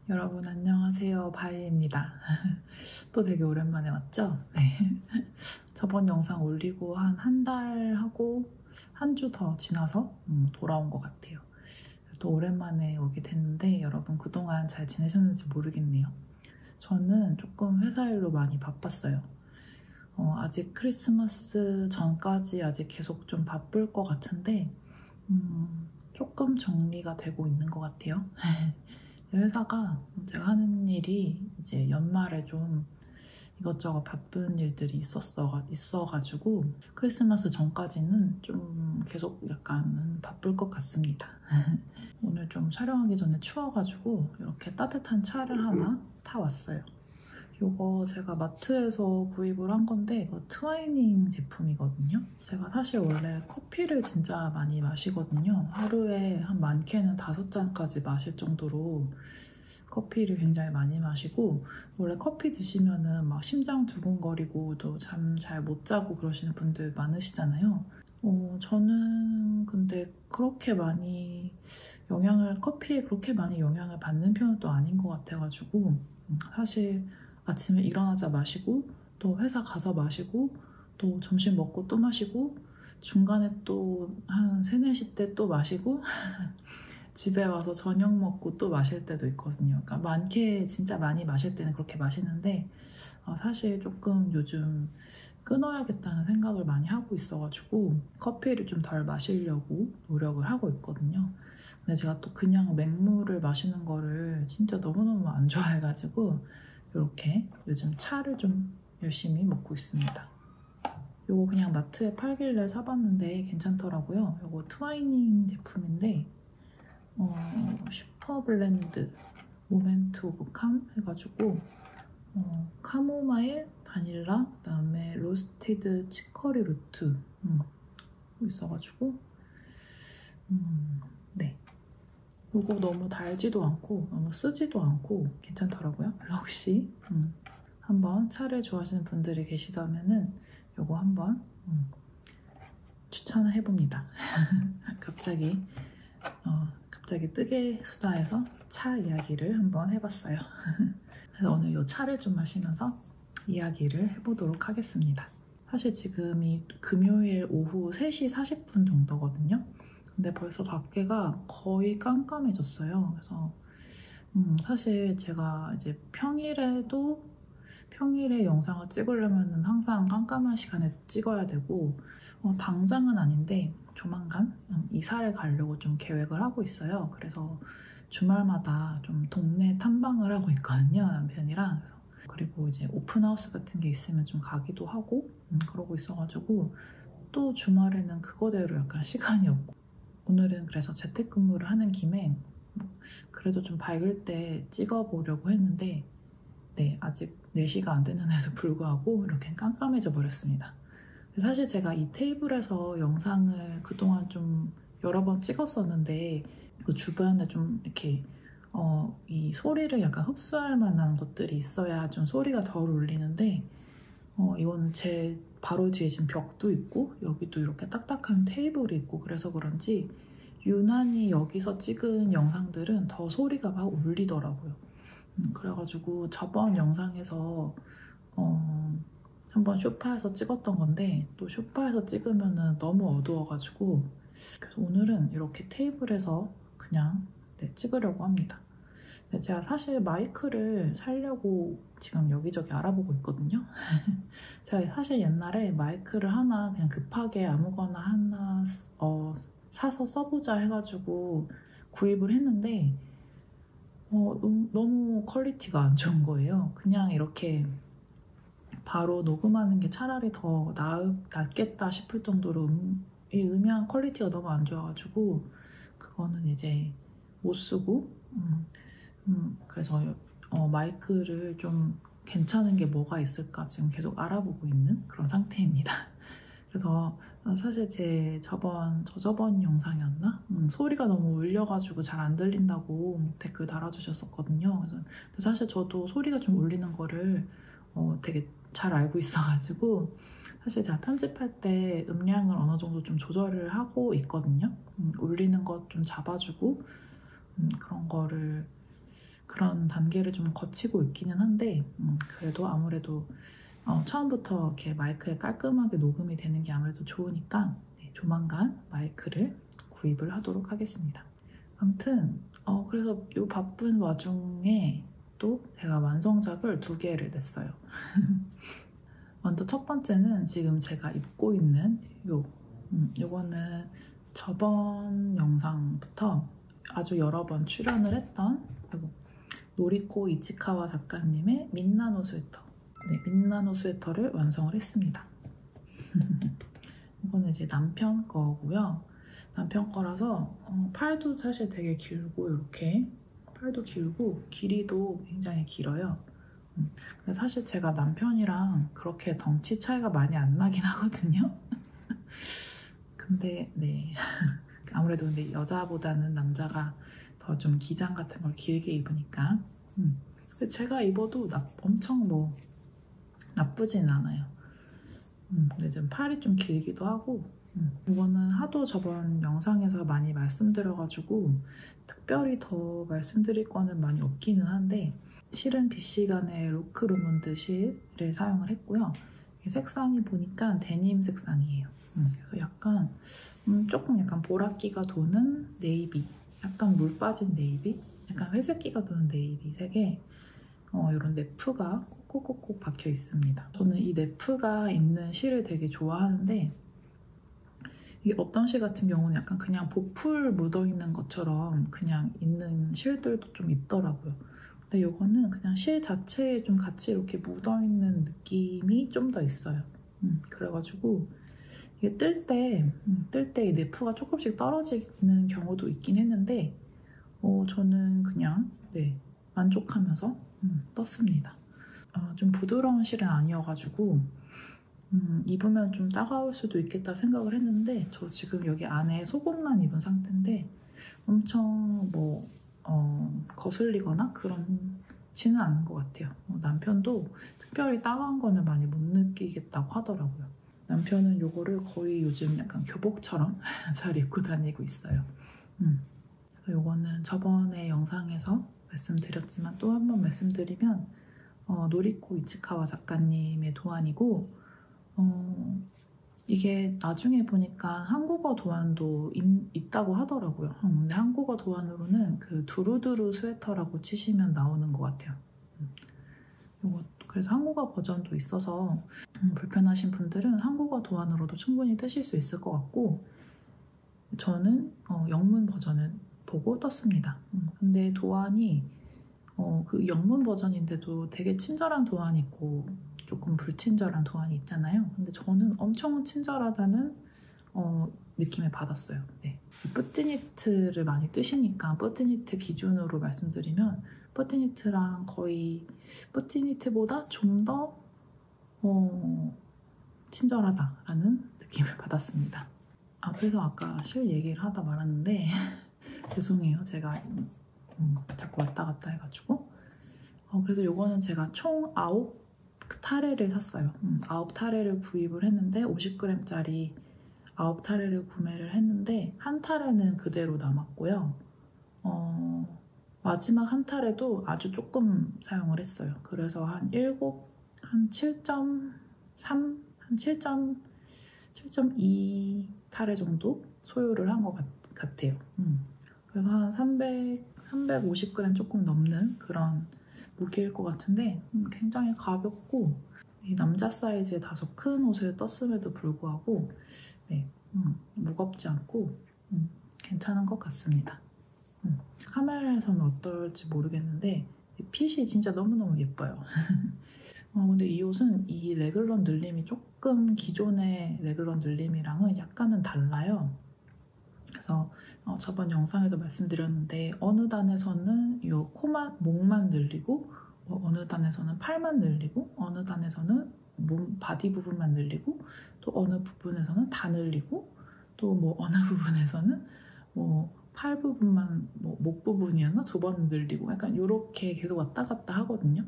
여러분 안녕하세요. 바이입니다. 또 되게 오랜만에 왔죠? 네. 저번 영상 올리고 한 달 하고 한 주 더 지나서 돌아온 것 같아요. 또 오랜만에 오게 됐는데 여러분 그동안 잘 지내셨는지 모르겠네요. 저는 조금 회사 일로 많이 바빴어요. 아직 크리스마스 전까지 아직 계속 좀 바쁠 것 같은데 조금 정리가 되고 있는 것 같아요. 회사가 제가 하는 일이 이제 연말에 좀 이것저것 바쁜 일들이 있어가지고 크리스마스 전까지는 좀 계속 약간 바쁠 것 같습니다. 오늘 좀 촬영하기 전에 추워가지고 이렇게 따뜻한 차를 하나 타왔어요. 이거 제가 마트에서 구입을 한 건데 이거 트와이닝 제품이거든요. 제가 사실 원래 커피를 진짜 많이 마시거든요. 하루에 한 많게는 5잔까지 마실 정도로 커피를 굉장히 많이 마시고, 원래 커피 드시면은 막 심장 두근거리고 또 잠 잘 못 자고 그러시는 분들 많으시잖아요. 저는 근데 커피에 그렇게 많이 영향을 받는 편은 또 아닌 것 같아가지고, 사실 아침에 일어나자 마시고, 또 회사 가서 마시고, 또 점심 먹고 또 마시고, 중간에 또 한 3, 4시 때 또 마시고, 집에 와서 저녁 먹고 또 마실 때도 있거든요. 그러니까 진짜 많이 마실 때는 그렇게 마시는데, 사실 조금 요즘 끊어야겠다는 생각을 많이 하고 있어가지고 커피를 좀 덜 마시려고 노력을 하고 있거든요. 근데 제가 또 그냥 맹물을 마시는 거를 진짜 너무너무 안 좋아해가지고 이렇게 요즘 차를 좀 열심히 먹고 있습니다. 이거 그냥 마트에 팔길래 사봤는데 괜찮더라고요. 이거 트와이닝 제품인데 슈퍼블렌드 모멘트 오브 캄 해가지고 카모마일, 바닐라, 그다음에 로스티드 치커리 루트 있어가지고 네, 이거 너무 달지도 않고 너무 쓰지도 않고 괜찮더라고요. 그래서 혹시 한번 차를 좋아하시는 분들이 계시다면은 이거 한번 추천을 해봅니다. 갑자기 뜨개 수다에서 차 이야기를 한번 해봤어요. 그래서 오늘 이 차를 좀 마시면서 이야기를 해보도록 하겠습니다. 사실 지금이 금요일 오후 3시 40분 정도거든요. 근데 벌써 밖에가 거의 깜깜해졌어요. 그래서 사실 제가 이제 평일에 영상을 찍으려면 항상 깜깜한 시간에 찍어야 되고, 당장은 아닌데 조만간 이사를 가려고 좀 계획을 하고 있어요. 그래서 주말마다 좀 동네 탐방을 하고 있거든요, 남편이랑. 그리고 이제 오픈하우스 같은 게 있으면 좀 가기도 하고 그러고 있어가지고 또 주말에는 그거대로 약간 시간이 없고, 오늘은 그래서 재택근무를 하는 김에 그래도 좀 밝을 때 찍어보려고 했는데 네, 아직 4시가 안 됐는데도 불구하고 이렇게 깜깜해져 버렸습니다. 사실 제가 이 테이블에서 영상을 그동안 좀 여러 번 찍었었는데 그 주변에 좀 이렇게 이 소리를 약간 흡수할 만한 것들이 있어야 좀 소리가 덜 울리는데, 이건 제 바로 뒤에 지금 벽도 있고 여기도 이렇게 딱딱한 테이블이 있고 그래서 그런지 유난히 여기서 찍은 영상들은 더 소리가 막 울리더라고요. 그래가지고 저번 영상에서 한번 소파에서 찍었던 건데 또 소파에서 찍으면은 너무 어두워가지고, 그래서 오늘은 이렇게 테이블에서 그냥 찍으려고 합니다. 근데 제가 사실 마이크를 사려고 지금 여기저기 알아보고 있거든요. 제가 사실 옛날에 마이크를 하나 그냥 급하게 아무거나 하나 사서 써보자 해가지고 구입을 했는데 너무 퀄리티가 안 좋은 거예요. 그냥 이렇게 바로 녹음하는 게 차라리 더 낫겠다 싶을 정도로 이 음향 퀄리티가 너무 안 좋아가지고 그거는 이제 못 쓰고, 그래서 마이크를 좀 괜찮은 게 뭐가 있을까 지금 계속 알아보고 있는 그런 상태입니다. 그래서 사실 제 저저번 영상이었나? 소리가 너무 울려가지고 잘 안 들린다고 댓글 달아주셨었거든요. 그래서 사실 저도 소리가 좀 울리는 거를 되게 잘 알고 있어가지고 사실 제가 편집할 때 음량을 어느 정도 좀 조절을 하고 있거든요. 울리는 것 좀 잡아주고 그런 거를 그런 단계를 좀 거치고 있기는 한데 그래도 아무래도 처음부터 이렇게 마이크에 깔끔하게 녹음이 되는 게 아무래도 좋으니까 조만간 마이크를 구입을 하도록 하겠습니다. 아무튼 그래서 이 바쁜 와중에 또 제가 완성작을 2개를 냈어요. 먼저 첫 번째는 지금 제가 입고 있는 요거는 저번 영상부터 아주 여러 번 출연을 했던 노리코 이치카와 작가님의 민나노 스웨터. 민나노 스웨터를 완성을 했습니다. 이거는 이제 남편 거고요. 남편 거라서 팔도 사실 되게 길고 이렇게 팔도 길고 길이도 굉장히 길어요. 근데 사실 제가 남편이랑 그렇게 덩치 차이가 많이 안 나긴 하거든요. 근데 아무래도 근데 여자보다는 남자가 더 좀 기장 같은 걸 길게 입으니까 근데 제가 입어도 엄청 뭐 나쁘진 않아요. 근데 좀 팔이 좀 길기도 하고 이거는 하도 저번 영상에서 많이 말씀드려가지고 특별히 더 말씀드릴 거는 많이 없기는 한데 실은 비시간의 로크 루몬드 실을 사용을 했고요. 색상이 보니까 데님 색상이에요. 그래서 약간 조금 약간 보랏기가 도는 네이비, 약간 물 빠진 네이비, 약간 회색기가 도는 네이비 색에 이런 네프가 콕콕콕 박혀 있습니다. 저는 이 네프가 있는 실을 되게 좋아하는데 이게 어떤 실 같은 경우는 약간 그냥 보풀 묻어있는 것처럼 그냥 있는 실들도 좀 있더라고요. 근데 이거는 그냥 실 자체에 좀 같이 이렇게 묻어있는 느낌이 좀 더 있어요. 그래가지고 이게 뜰 때 이 네프가 조금씩 떨어지는 경우도 있긴 했는데 저는 그냥 만족하면서 떴습니다. 좀 부드러운 실은 아니어가지고 입으면 좀 따가울 수도 있겠다 생각을 했는데 저 지금 여기 안에 속옷만 입은 상태인데 엄청 거슬리거나 그렇지는 않은 것 같아요. 남편도 특별히 따가운 거는 많이 못 느끼겠다고 하더라고요. 남편은 이거를 거의 요즘 약간 교복처럼 잘 입고 다니고 있어요. 이거는 저번에 영상에서 말씀드렸지만 또 한 번 말씀드리면 노리코 이치카와 작가님의 도안이고 이게 나중에 보니까 한국어 도안도 있다고 하더라고요. 근데 한국어 도안으로는 그 두루두루 스웨터라고 치시면 나오는 것 같아요. 그래서 한국어 버전도 있어서 불편하신 분들은 한국어 도안으로도 충분히 뜨실 수 있을 것 같고 저는 영문 버전을 보고 떴습니다. 근데 도안이 그 영문 버전인데도 되게 친절한 도안이 있고 조금 불친절한 도안이 있잖아요. 근데 저는 엄청 친절하다는 느낌을 받았어요. 뿌띠니트를 많이 뜨시니까 뿌띠니트 기준으로 말씀드리면 뿌띠니트랑 거의 뿌띠니트보다 좀 더 친절하다라는 느낌을 받았습니다. 그래서 아까 실 얘기를 하다 말았는데 죄송해요. 제가 자꾸 왔다 갔다 해가지고 그래서 이거는 제가 총 9타레를 샀어요. 9타레를 구입을 했는데 50g짜리 9타레를 구매를 했는데 한 타레는 그대로 남았고요. 마지막 한 타레도 아주 조금 사용을 했어요. 그래서 한 7.3, 한 7.2 타레 정도 소요를 한 것 같아요. 그래서 한 350g 조금 넘는 그런 무게일 것 같은데 굉장히 가볍고 남자 사이즈의 다소 큰 옷을 떴음에도 불구하고 무겁지 않고 괜찮은 것 같습니다. 카메라에서는 어떨지 모르겠는데 핏이 진짜 너무너무 예뻐요. 근데 이 옷은 이 레글런 늘림이 조금 기존의 레글런 늘림이랑은 약간은 달라요. 그래서 저번 영상에도 말씀드렸는데 어느 단에서는 이 목만 늘리고 어느 단에서는 팔만 늘리고 어느 단에서는 몸 바디 부분만 늘리고 또 어느 부분에서는 다 늘리고 또 어느 부분에서는 팔 부분만 목 부분이었나 2번 늘리고 약간 이렇게 계속 왔다 갔다 하거든요.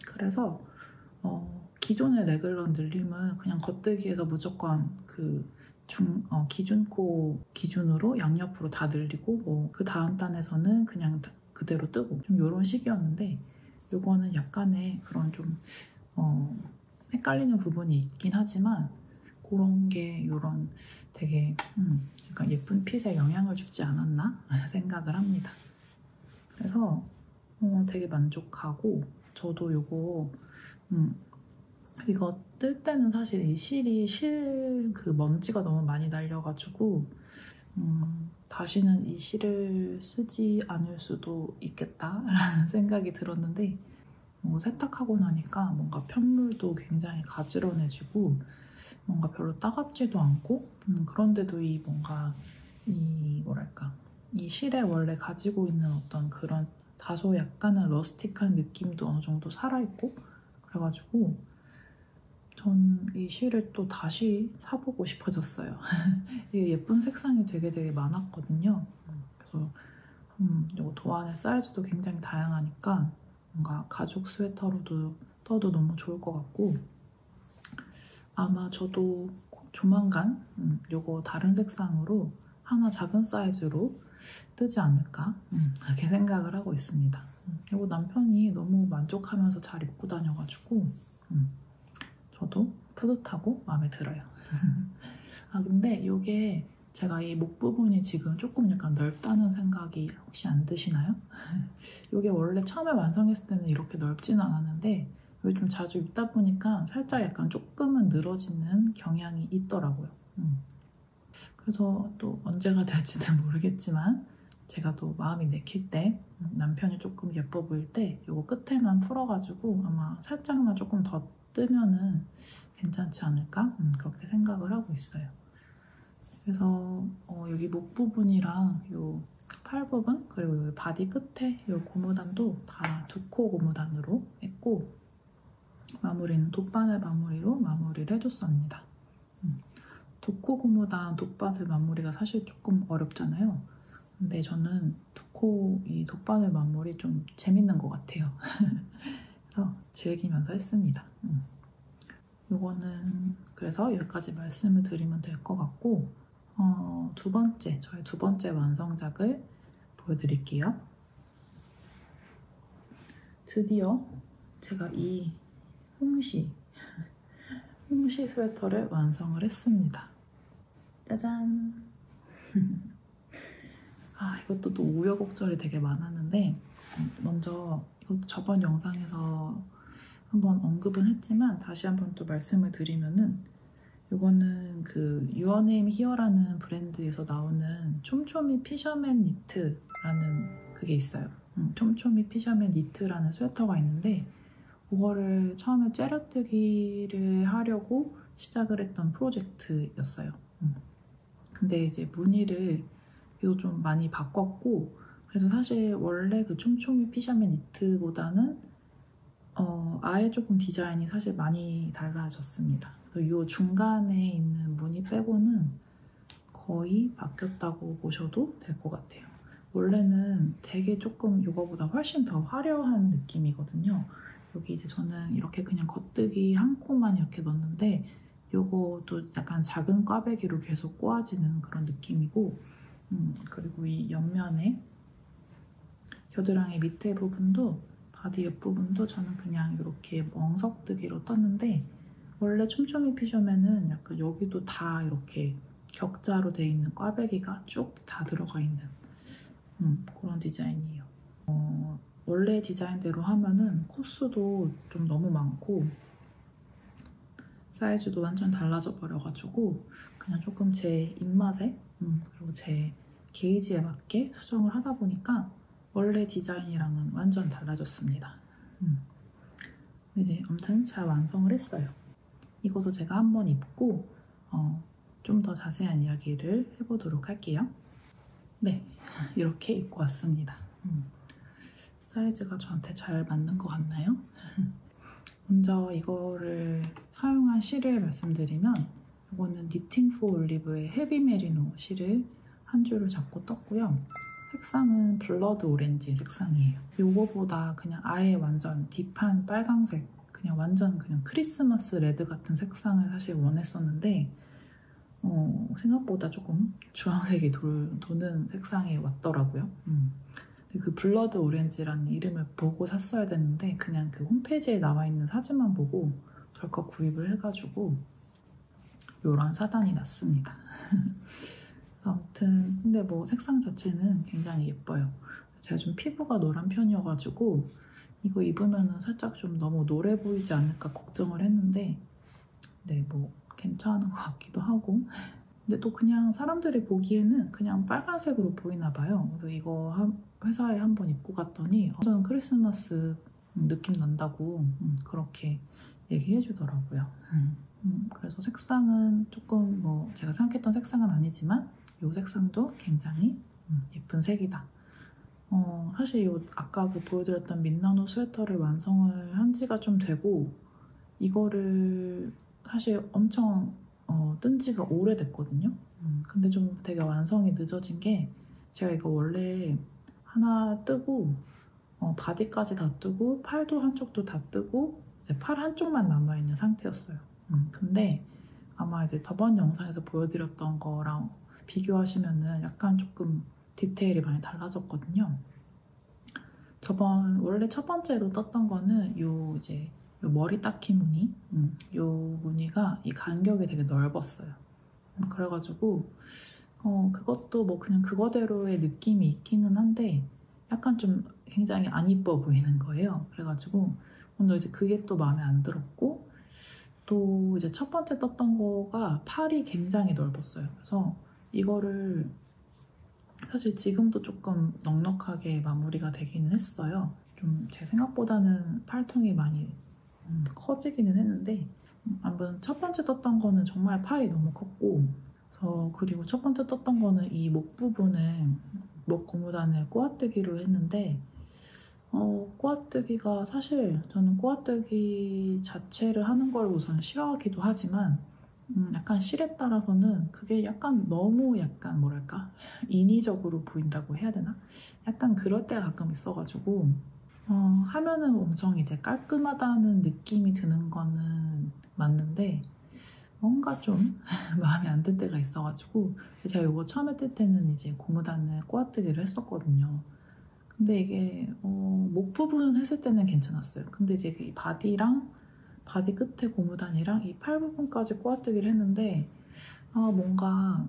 그래서 기존의 레글런 늘림은 그냥 겉뜨기에서 무조건 기준코 기준으로 양옆으로 다 늘리고 그 다음 단에서는 그냥 그대로 뜨고 좀 이런 식이었는데 요거는 약간의 그런 좀 헷갈리는 부분이 있긴 하지만 그런 게 이런 되게 약간 예쁜 핏에 영향을 주지 않았나 생각을 합니다. 그래서 되게 만족하고 저도 이거 뜰 때는 사실 이 실이 그 먼지가 너무 많이 날려가지고 다시는 이 실을 쓰지 않을 수도 있겠다라는 생각이 들었는데 세탁하고 나니까 뭔가 편물도 굉장히 가지런해지고 뭔가 별로 따갑지도 않고 그런데도 이 뭔가 이 실에 원래 가지고 있는 어떤 그런 다소 약간은 러스틱한 느낌도 어느 정도 살아있고 그래가지고 전 이 실을 또 다시 사보고 싶어졌어요. 이게 예쁜 색상이 되게 많았거든요. 그래서 이거 도안의 사이즈도 굉장히 다양하니까 뭔가 가죽 스웨터로도 떠도 너무 좋을 것 같고 아마 저도 조만간 이거 다른 색상으로 하나 작은 사이즈로 뜨지 않을까 그렇게 생각을 하고 있습니다. 이거 남편이 너무 만족하면서 잘 입고 다녀가지고 저도 뿌듯하고 마음에 들어요. 아 근데 이게 제가 이 목 부분이 지금 조금 약간 넓다는 생각이 혹시 안 드시나요? 이게 원래 처음에 완성했을 때는 이렇게 넓지는 않았는데 여기 좀 자주 입다 보니까 살짝 약간 조금은 늘어지는 경향이 있더라고요. 그래서 또 언제가 될지는 모르겠지만 제가 또 마음이 내킬 때 남편이 조금 예뻐 보일 때 이거 끝에만 풀어가지고 아마 살짝만 조금 더 뜨면은 괜찮지 않을까? 그렇게 생각을 하고 있어요. 그래서 여기 목 부분이랑 요 팔 부분 그리고 여기 바디 끝에 요 고무단도 다 두코 고무단으로 했고 마무리는 돗바늘 마무리로 마무리를 해줬습니다. 두코 고무단 돗바늘 마무리가 사실 조금 어렵잖아요. 근데 저는 이 돗바늘 마무리 좀 재밌는 것 같아요. 그래서 즐기면서 했습니다. 요거는 그래서 여기까지 말씀을 드리면 될 것 같고 저의 두 번째 완성작을 보여드릴게요. 드디어 제가 이 홍시 스웨터를 완성을 했습니다. 짜잔! 이것도 또 우여곡절이 되게 많았는데 먼저 이것도 저번 영상에서 한번 언급은 했지만 다시 한번 또 말씀을 드리면은 이거는 그 Your Name Here라는 브랜드에서 나오는 촘촘이 피셔맨 니트라는 그게 있어요. 촘촘이 피셔맨 니트라는 스웨터가 있는데 그거를 처음에 째려뜨기를 하려고 시작을 했던 프로젝트였어요. 근데 이제 무늬를 이거 좀 많이 바꿨고 그래서 사실 원래 그 촘촘이 피셔맨 니트보다는 아예 조금 디자인이 사실 많이 달라졌습니다. 그래서 이 중간에 있는 무늬 빼고는 거의 바뀌었다고 보셔도 될 것 같아요. 원래는 되게 조금 이거보다 훨씬 더 화려한 느낌이거든요. 여기 이제 저는 이렇게 그냥 겉뜨기 한 코만 이렇게 넣었는데 이것도 약간 작은 꽈배기로 계속 꼬아지는 그런 느낌이고 그리고 이 옆면에 겨드랑이 밑에 부분도 바디 옆부분도 저는 그냥 이렇게 멍석뜨기로 떴는데 원래 촘촘이 피셔맨은 약간 여기도 다 이렇게 격자로 돼 있는 꽈배기가 쭉 다 들어가 있는 그런 디자인이에요. 원래 디자인대로 하면은 코스도 좀 너무 많고 사이즈도 완전 달라져 버려가지고 그냥 조금 제 입맛에 그리고 제 게이지에 맞게 수정을 하다 보니까 원래 디자인이랑은 완전 달라졌습니다. 네, 아무튼 잘 완성을 했어요. 이것도 제가 한번 입고 좀 더 자세한 이야기를 해보도록 할게요. 네, 이렇게 입고 왔습니다. 사이즈가 저한테 잘 맞는 것 같나요? 먼저 이거를 사용한 실을 말씀드리면 이거는 니팅 포 올리브의 헤비 메리노 실을 한 줄을 잡고 떴고요. 색상은 블러드 오렌지 색상이에요. 이거보다 그냥 아예 완전 딥한 빨강색 완전 크리스마스 레드 같은 색상을 사실 원했었는데 생각보다 조금 주황색이 도는 색상이 왔더라고요. 그 블러드 오렌지라는 이름을 보고 샀어야 됐는데 그냥 그 홈페이지에 나와 있는 사진만 보고 덜컥 구입을 해가지고 요런 사단이 났습니다. 아무튼 근데 뭐 색상 자체는 굉장히 예뻐요. 제가 좀 피부가 노란 편이어가지고 이거 입으면은 살짝 좀 너무 노래 보이지 않을까 걱정을 했는데 네, 뭐 괜찮은 것 같기도 하고 근데 또 그냥 사람들이 보기에는 그냥 빨간색으로 보이나 봐요. 그래서 이거 회사에 한번 입고 갔더니 저는 크리스마스 느낌 난다고 그렇게 얘기해 주더라고요. 그래서 색상은 조금 뭐 제가 생각했던 색상은 아니지만 이 색상도 굉장히 예쁜 색이다. 사실 아까 그 보여드렸던 민나노 스웨터를 완성을 한 지가 좀 되고 이거를 사실 엄청 뜬 지가 오래됐거든요. 근데 좀 되게 완성이 늦어진 게 제가 이거 원래 하나 뜨고 바디까지 다 뜨고 팔도 한쪽도 다 뜨고 이제 팔 한쪽만 남아있는 상태였어요. 근데 아마 이제 저번 영상에서 보여드렸던 거랑 비교하시면은 약간 조금 디테일이 많이 달라졌거든요. 원래 첫 번째로 떴던 거는 요 머리 닦기 무늬, 요 무늬가 이 간격이 되게 넓었어요. 그래가지고 그것도 뭐 그냥 그거대로의 느낌이 있기는 한데 약간 좀 굉장히 안 이뻐 보이는 거예요. 그래가지고 먼저 이제 그게 또 마음에 안 들었고 또 이제 첫 번째 떴던 거가 팔이 굉장히 넓었어요. 그래서 이거를 사실 지금도 조금 넉넉하게 마무리가 되기는 했어요. 좀 제 생각보다는 팔통이 많이 커지기는 했는데 아무튼 첫 번째 떴던 거는 정말 팔이 너무 컸고 그리고 첫 번째 떴던 거는 이 목 부분에 목 고무단을 꼬아뜨기로 했는데 꼬아뜨기가 사실 저는 꼬아뜨기 자체를 하는 걸 우선 싫어하기도 하지만 약간 실에 따라서는 그게 약간 너무 약간 뭐랄까 인위적으로 보인다고 해야 되나? 약간 그럴 때가 가끔 있어가지고 하면은 엄청 이제 깔끔하다는 느낌이 드는 거는 맞는데 뭔가 좀 마음에 안 들 때가 있어가지고 제가 이거 처음에 뜰 때는 이제 고무단을 꼬아뜨기를 했었거든요. 근데 이게 목 부분 했을 때는 괜찮았어요. 근데 이제 이 바디 끝에 고무단이랑 이 팔 부분까지 꼬아뜨기를 했는데 뭔가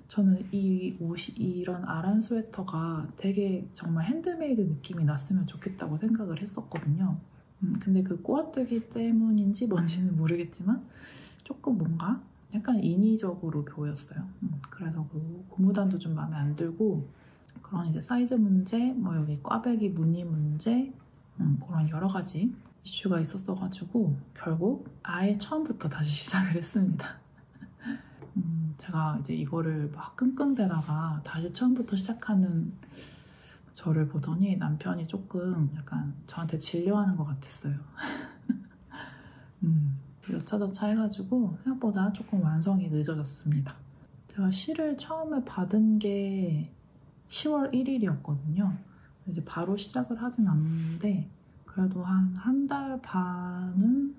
저는 이 옷이 이런 아란 스웨터가 되게 정말 핸드메이드 느낌이 났으면 좋겠다고 생각을 했었거든요. 근데 그 꼬아뜨기 때문인지 뭔지는 모르겠지만 조금 뭔가 약간 인위적으로 보였어요. 그래서 그 고무단도 좀 마음에 안 들고 그런 이제 사이즈 문제, 뭐 여기 꽈배기 무늬 문제 그런 여러 가지 이슈가 있었어가지고 결국 아예 처음부터 다시 시작을 했습니다. 제가 이제 이거를 막 끙끙대다가 다시 처음부터 시작하는 저를 보더니 남편이 조금 약간 저한테 진료하는 것 같았어요. 여차저차 해가지고 생각보다 조금 완성이 늦어졌습니다. 제가 실을 처음에 받은 게 10월 1일이었거든요. 이제 바로 시작을 하진 않는데 그래도 한 달 반은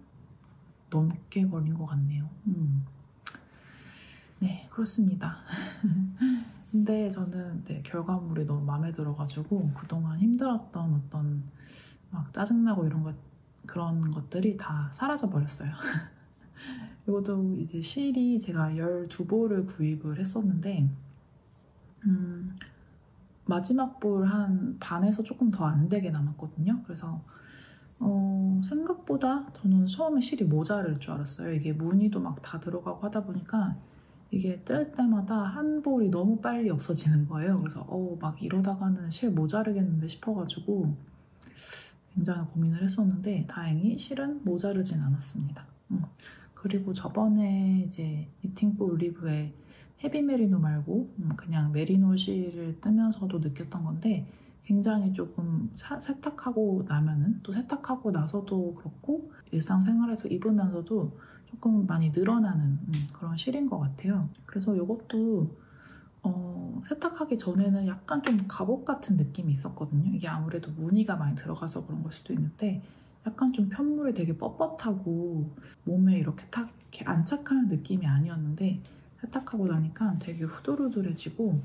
넘게 걸린 것 같네요. 네, 그렇습니다. 근데 저는 결과물이 너무 마음에 들어가지고 그동안 힘들었던 어떤 막 짜증나고 그런 것들이 다 사라져 버렸어요. 이것도 이제 실이 제가 12볼을 구입을 했었는데 마지막 볼 한 반에서 조금 더 안 되게 남았거든요. 그래서 생각보다 저는 처음에 실이 모자랄 줄 알았어요. 이게 무늬도 막 다 들어가고 하다 보니까 이게 뜰 때마다 한 볼이 너무 빨리 없어지는 거예요. 그래서 막 이러다가는 실 모자르겠는데 싶어가지고 굉장히 고민을 했었는데 다행히 실은 모자르진 않았습니다. 그리고 저번에 이제 니팅볼 리브에 헤비 메리노 말고 그냥 메리노 실을 뜨면서도 느꼈던 건데 굉장히 조금 세탁하고 나면은 또 세탁하고 나서도 그렇고 일상생활에서 입으면서도 조금 많이 늘어나는 그런 실인 것 같아요. 그래서 이것도 세탁하기 전에는 약간 좀 갑옷 같은 느낌이 있었거든요. 이게 아무래도 무늬가 많이 들어가서 그런 걸 수도 있는데 약간 좀 편물이 되게 뻣뻣하고 몸에 이렇게 탁 이렇게 안착하는 느낌이 아니었는데 세탁하고 나니까 되게 후들후들해지고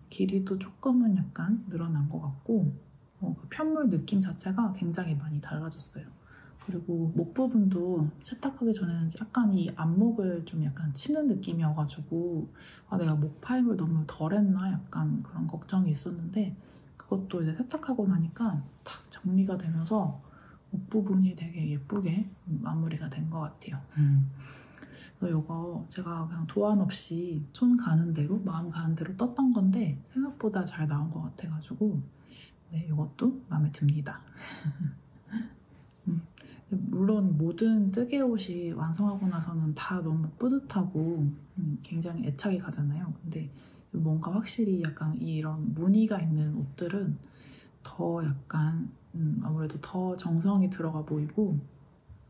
길이도 조금은 약간 늘어난 것 같고 그 편물 느낌 자체가 굉장히 많이 달라졌어요. 그리고 목 부분도 세탁하기 전에는 약간 이 안목을 좀 약간 치는 느낌이어가지고 내가 목 파임을 너무 덜했나 약간 그런 걱정이 있었는데 그것도 이제 세탁하고 나니까 딱 정리가 되면서 목 부분이 되게 예쁘게 마무리가 된 것 같아요. 그래서 이거 제가 그냥 도안 없이 손 가는 대로 마음 가는 대로 떴던 건데 생각보다 잘 나온 것 같아가지고 네, 이것도 마음에 듭니다. 물론 모든 뜨개 옷이 완성하고 나서는 다 너무 뿌듯하고 굉장히 애착이 가잖아요. 근데 뭔가 확실히 약간 이런 무늬가 있는 옷들은 더 약간 아무래도 더 정성이 들어가 보이고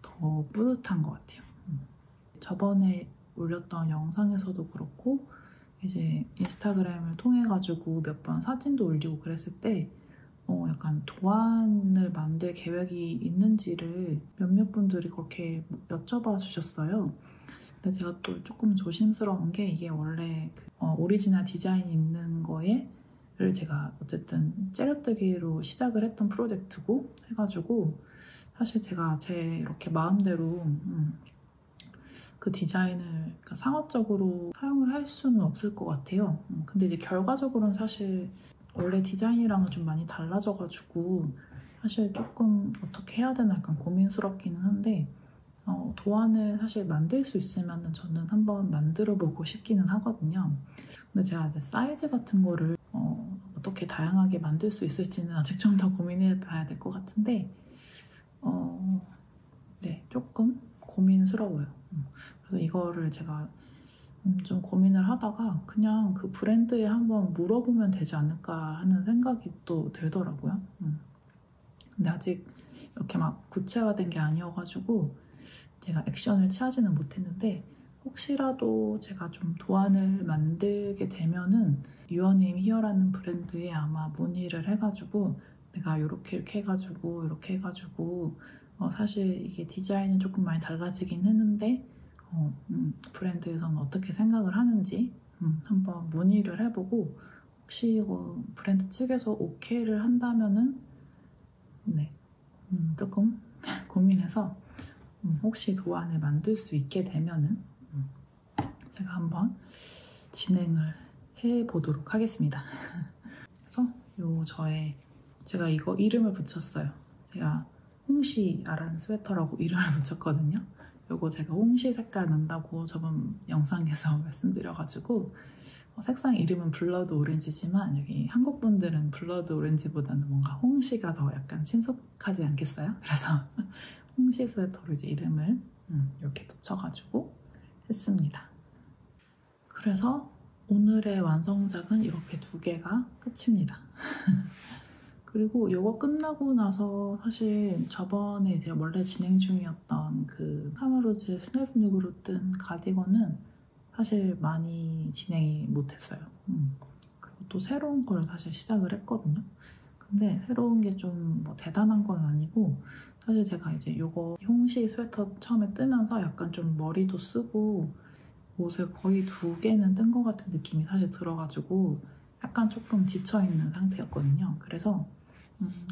더 뿌듯한 것 같아요. 저번에 올렸던 영상에서도 그렇고 이제 인스타그램을 통해 가지고 몇 번 사진도 올리고 그랬을 때 약간 도안을 만들 계획이 있는지를 몇몇 분들이 그렇게 여쭤봐 주셨어요. 근데 제가 또 조금 조심스러운 게 이게 원래 오리지널 디자인이 있는 거를 제가 어쨌든 째려뜨기로 시작을 했던 프로젝트고 해가지고 사실 제가 제 이렇게 마음대로 그 디자인을 그러니까 상업적으로 사용을 할 수는 없을 것 같아요. 근데 이제 결과적으로는 사실 원래 디자인이랑은 좀 많이 달라져가지고 사실 조금 어떻게 해야 되나 약간 고민스럽기는 한데 도안을 사실 만들 수 있으면 저는 한번 만들어보고 싶기는 하거든요. 근데 제가 이제 사이즈 같은 거를 어떻게 다양하게 만들 수 있을지는 아직 좀 더 고민해봐야 될 것 같은데 네, 조금 고민스러워요. 그래서 이거를 제가 좀 고민을 하다가 그냥 그 브랜드에 한번 물어보면 되지 않을까 하는 생각이 또 들더라고요. 근데 아직 이렇게 막 구체화된 게 아니어가지고 제가 액션을 취하지는 못했는데 혹시라도 제가 좀 도안을 만들게 되면은 유어네임 히어라는 브랜드에 아마 문의를 해가지고 내가 이렇게 해가지고 사실 이게 디자인은 조금 많이 달라지긴 했는데 브랜드에서는 어떻게 생각을 하는지 한번 문의를 해보고 혹시 이거 브랜드 측에서 오케이를 한다면은 네, 조금 고민해서 혹시 도안을 만들 수 있게 되면은 제가 한번 진행을 해보도록 하겠습니다. 그래서 제가 이거 이름을 붙였어요. 제가 홍시아란 스웨터라고 이름을 붙였거든요. 요거 제가 홍시 색깔 난다고 저번 영상에서 말씀드려가지고 색상 이름은 블러드 오렌지지만 여기 한국 분들은 블러드 오렌지보다는 뭔가 홍시가 더 약간 친숙하지 않겠어요? 그래서 홍시 스웨터로 이제 이름을 이렇게 붙여가지고 했습니다. 그래서 오늘의 완성작은 이렇게 2개가 끝입니다. 그리고 이거 끝나고 나서 사실 저번에 제가 원래 진행 중이었던 그 카메로즈 스냅룩으로 뜬 가디건은 사실 많이 진행이 못했어요. 그리고 또 새로운 걸 사실 시작을 했거든요. 근데 새로운 게 좀 뭐 대단한 건 아니고 사실 제가 이제 이거 홍시 스웨터 처음에 뜨면서 약간 좀 머리도 쓰고 옷을 거의 2개는 뜬 것 같은 느낌이 사실 들어가지고 약간 조금 지쳐있는 상태였거든요. 그래서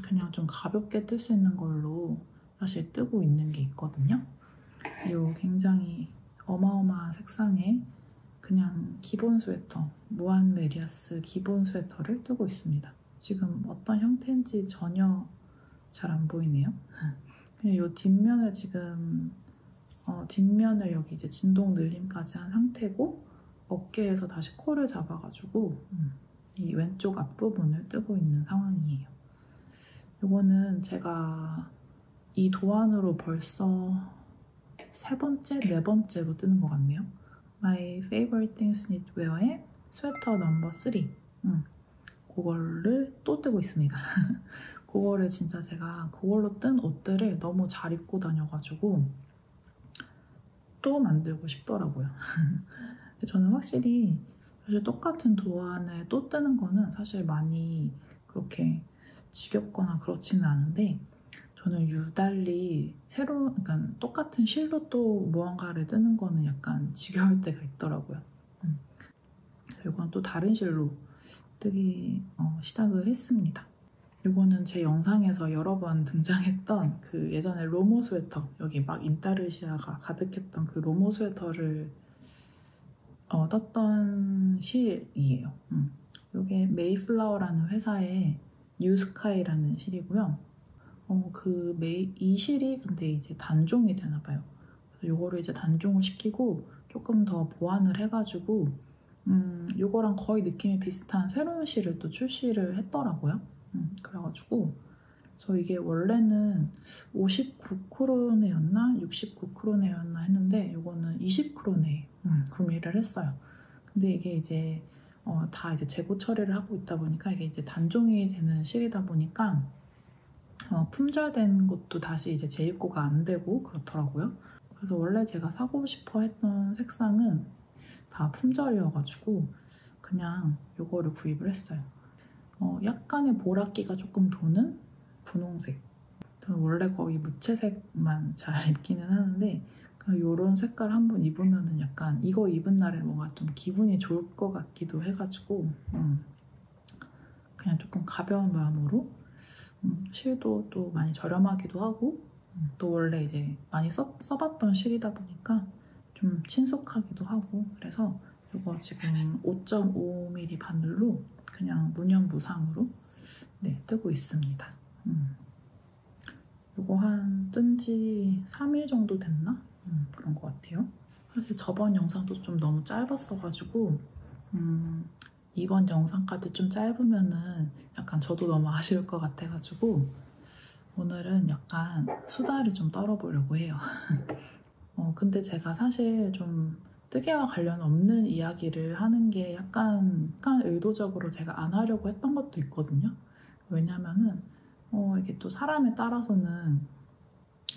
그냥 좀 가볍게 뜰 수 있는 걸로 사실 뜨고 있는 게 있거든요. 이 굉장히 어마어마한 색상의 그냥 기본 스웨터, 무한 메리아스 기본 스웨터를 뜨고 있습니다. 지금 어떤 형태인지 전혀 잘 안 보이네요. 이 뒷면을 지금 뒷면을 여기 이제 진동 늘림까지 한 상태고 어깨에서 다시 콜을 잡아가지고 이 왼쪽 앞부분을 뜨고 있는 상황이에요. 이거는 제가 이 도안으로 벌써 3번째, 4번째로 뜨는 것 같네요. My Favorite Things Knitwear의 스웨터 넘버 3 그거를 또 뜨고 있습니다. 그거를 진짜 제가 그걸로 뜬 옷들을 너무 잘 입고 다녀가지고 또 만들고 싶더라고요. 저는 확실히 사실 똑같은 도안을 또 뜨는 거는 사실 많이 그렇게 지겹거나 그렇지는 않은데 저는 유달리 그러니까 똑같은 실로 또 무언가를 뜨는 거는 약간 지겨울 때가 있더라고요. 이건 또 다른 실로 뜨기 시작을 했습니다. 이거는 제 영상에서 여러 번 등장했던 그 예전에 로모 스웨터, 여기 막 인타르시아가 가득했던 그 로모 스웨터를 떴던 실이에요. 이게 메이플라워라는 회사의 뉴스카이라는 실이고요. 이 실이 근데 이제 단종이 되나봐요. 그래서 이거를 이제 단종을 시키고 조금 더 보완을 해가지고 이거랑 거의 느낌이 비슷한 새로운 실을 또 출시를 했더라고요. 그래가지고 이게 원래는 59크로네였나 69크로네였나 했는데 이거는 20크로네 구매를 했어요. 근데 이게 이제 다 이제 재고 처리를 하고 있다 보니까 이게 이제 단종이 되는 실이다 보니까 품절된 것도 다시 이제 재입고가 안 되고 그렇더라고요. 그래서 원래 제가 사고 싶어 했던 색상은 다 품절이어가지고 그냥 이거를 구입을 했어요. 약간의 보랏기가 조금 도는 분홍색. 저는 원래 거의 무채색만 잘 입기는 하는데 이런 색깔 한번 입으면은 약간 이거 입은 날에 뭔가 좀 기분이 좋을 것 같기도 해가지고 그냥 조금 가벼운 마음으로 실도 또 많이 저렴하기도 하고 또 원래 이제 많이 써봤던 실이다 보니까 좀 친숙하기도 하고 그래서 이거 지금 5.5mm 바늘로 그냥 무념무상으로 뜨고 있습니다. 이거 한 뜬 지 3일 정도 됐나? 그런 것 같아요. 사실 저번 영상도 좀 너무 짧았어가지고 이번 영상까지 좀 짧으면은 약간 저도 너무 아쉬울 것 같아가지고 오늘은 약간 수다를 좀 떨어보려고 해요. 근데 제가 사실 좀 뜨개와 관련 없는 이야기를 하는 게 약간 의도적으로 제가 안 하려고 했던 것도 있거든요. 왜냐면은 이게 또 사람에 따라서는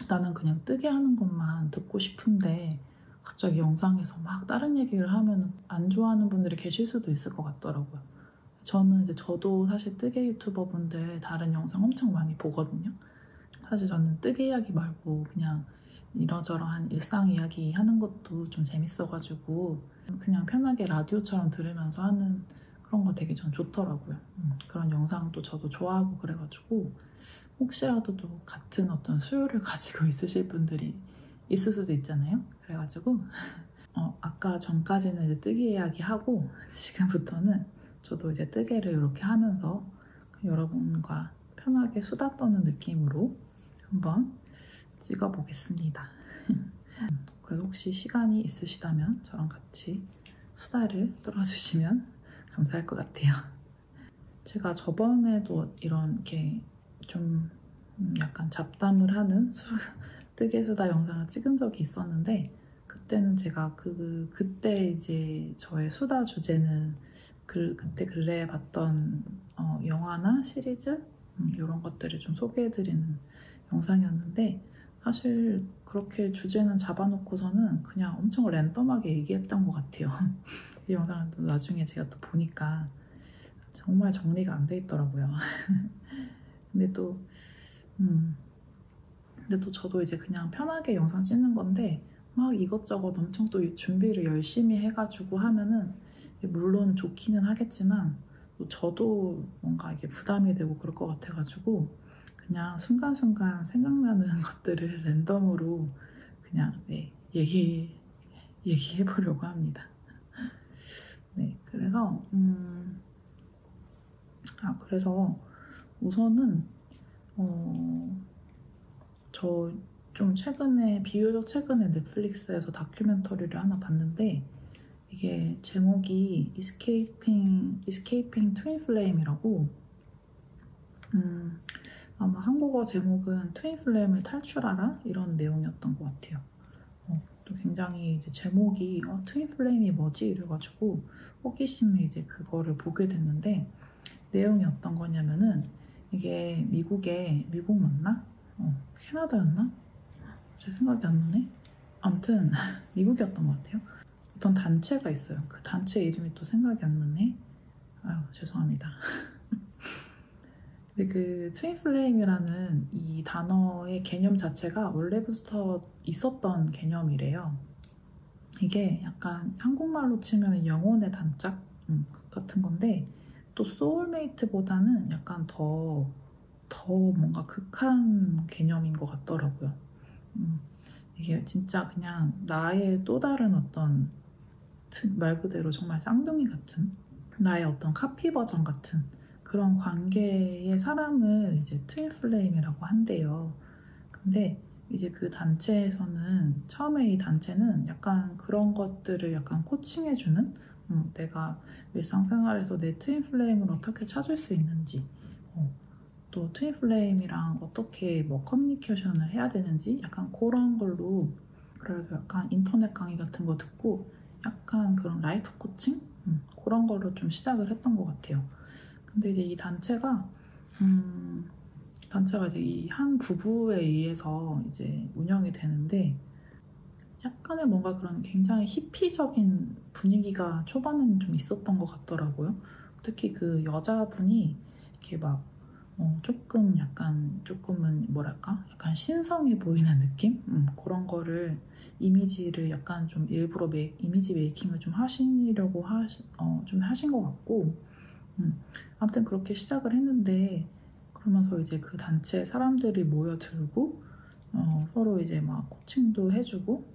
나는 그냥 뜨개 하는 것만 듣고 싶은데 갑자기 영상에서 막 다른 얘기를 하면 안 좋아하는 분들이 계실 수도 있을 것 같더라고요. 저도 사실 뜨개 유튜버 분들 다른 영상 엄청 많이 보거든요. 사실 저는 뜨개 이야기 말고 그냥 이러저러한 일상 이야기 하는 것도 좀 재밌어가지고 그냥 편하게 라디오처럼 들으면서 하는 그런 거 되게 전 좋더라고요. 그런 영상도 저도 좋아하고 그래가지고 혹시라도 또 같은 어떤 수요를 가지고 있으실 분들이 있을 수도 있잖아요. 그래가지고 아까 전까지는 이제 뜨개 이야기 하고 지금부터는 저도 이제 뜨개를 이렇게 하면서 여러분과 편하게 수다 떠는 느낌으로 한번 찍어보겠습니다. 그래서 혹시 시간이 있으시다면 저랑 같이 수다를 떨어주시면 감사할 것 같아요. 제가 저번에도 이렇게 좀 약간 잡담을 하는 뜨개 수다 영상을 찍은 적이 있었는데 그때는 제가 그때 이제 저의 수다 주제는 그때 근래에 봤던 영화나 시리즈 이런 것들을 좀 소개해드리는 영상이었는데 사실 그렇게 주제는 잡아놓고서는 그냥 엄청 랜덤하게 얘기했던 것 같아요. 이 영상을 또 나중에 제가 또 보니까 정말 정리가 안 돼 있더라고요. 근데 또 저도 이제 그냥 편하게 영상 찍는 건데 막 이것저것 엄청 또 준비를 열심히 해가지고 하면은 물론 좋기는 하겠지만 또 저도 뭔가 이게 부담이 되고 그럴 것 같아가지고 그냥 순간순간 생각나는 것들을 랜덤으로 그냥 얘기해보려고 합니다. 그래서 우선은 저 좀 비교적 최근에 넷플릭스에서 다큐멘터리를 하나 봤는데 이게 제목이 Escaping Twin Flame이라고 아마 한국어 제목은 트윈 플레임을 탈출하라 이런 내용이었던 것 같아요. 또 굉장히 이제 제목이 트윈 플레임이 뭐지? 이래가지고 호기심에 이제 그거를 보게 됐는데 내용이 어떤 거냐면은 이게 미국 맞나? 캐나다였나? 제 생각이 안 나네. 아무튼 미국이었던 것 같아요. 어떤 단체가 있어요. 그 단체 이름이 또 생각이 안 나네. 아유 죄송합니다. 근데 그 트윈 플레임이라는 이 단어의 개념 자체가 원래부터 있었던 개념이래요. 이게 약간 한국말로 치면 영혼의 단짝 같은 건데 또 소울메이트보다는 약간 더 뭔가 극한 개념인 것 같더라고요. 이게 진짜 그냥 나의 또 다른 어떤 말 그대로 정말 쌍둥이 같은 나의 어떤 카피 버전 같은 그런 관계의 사람을 이제 트윈 플레임이라고 한대요. 근데 이제 그 단체에서는 처음에 이 단체는 약간 그런 것들을 약간 코칭해주는 내가 일상생활에서 내 트윈 플레임을 어떻게 찾을 수 있는지 또 트윈 플레임이랑 어떻게 뭐 커뮤니케이션을 해야 되는지 약간 그런 걸로 그래서 약간 인터넷 강의 같은 거 듣고 약간 그런 라이프 코칭? 그런 걸로 좀 시작을 했던 것 같아요. 근데 이제 이 단체가 이제 이 한 부부에 의해서 이제 운영이 되는데 약간의 뭔가 그런 굉장히 히피적인 분위기가 초반에는 좀 있었던 것 같더라고요. 특히 그 여자분이 이렇게 막 조금은 뭐랄까? 약간 신성해 보이는 느낌? 그런 거를 이미지를 약간 좀 일부러 이미지 메이킹을 좀 하시려고 좀 하신 것 같고 아무튼 그렇게 시작을 했는데 그러면서 이제 그 단체 사람들이 모여들고 서로 이제 막 코칭도 해주고